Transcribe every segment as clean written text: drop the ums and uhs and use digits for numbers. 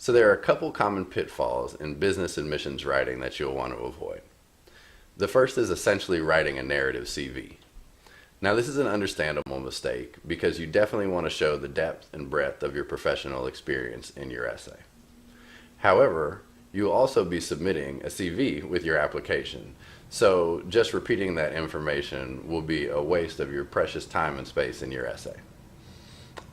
So there are a couple common pitfalls in business admissions writing that you'll want to avoid. The first is essentially writing a narrative CV. Now, this is an understandable mistake because you definitely want to show the depth and breadth of your professional experience in your essay. However, you will also be submitting a CV with your application, so just repeating that information will be a waste of your precious time and space in your essay.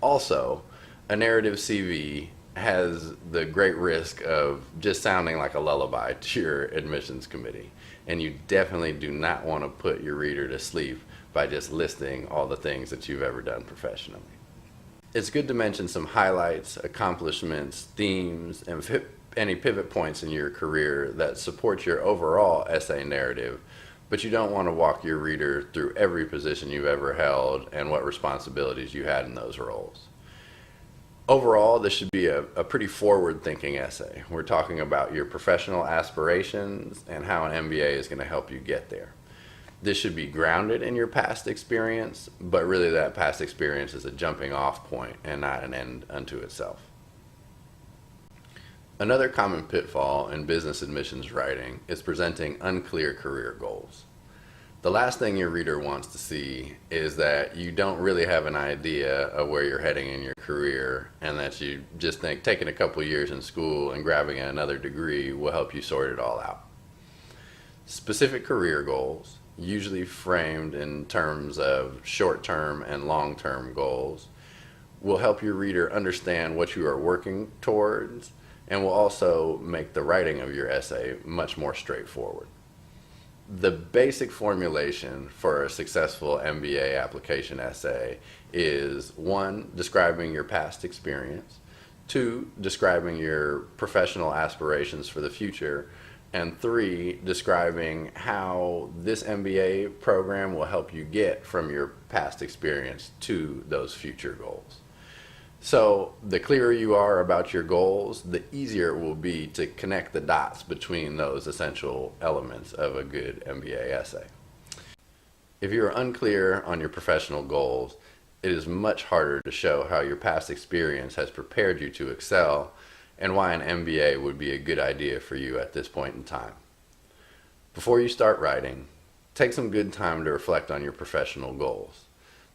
Also, a narrative CV has the great risk of just sounding like a lullaby to your admissions committee, and you definitely do not want to put your reader to sleep by just listing all the things that you've ever done professionally. It's good to mention some highlights, accomplishments, themes, and any pivot points in your career that support your overall essay narrative, but you don't want to walk your reader through every position you've ever held and what responsibilities you had in those roles. Overall, this should be a pretty forward-thinking essay. We're talking about your professional aspirations and how an MBA is going to help you get there. This should be grounded in your past experience, but really that past experience is a jumping off point and not an end unto itself. Another common pitfall in business admissions writing is presenting unclear career goals. The last thing your reader wants to see is that you don't really have an idea of where you're heading in your career and that you just think taking a couple years in school and grabbing another degree will help you sort it all out. Specific career goals, usually framed in terms of short-term and long-term goals, will help your reader understand what you are working towards and will also make the writing of your essay much more straightforward. The basic formulation for a successful MBA application essay is 1, describing your past experience, 2, describing your professional aspirations for the future, and 3, describing how this MBA program will help you get from your past experience to those future goals. So the clearer you are about your goals, the easier it will be to connect the dots between those essential elements of a good MBA essay. If you are unclear on your professional goals, it is much harder to show how your past experience has prepared you to excel and why an MBA would be a good idea for you at this point in time. Before you start writing, take some good time to reflect on your professional goals.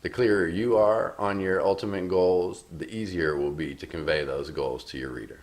The clearer you are on your ultimate goals, the easier it will be to convey those goals to your reader.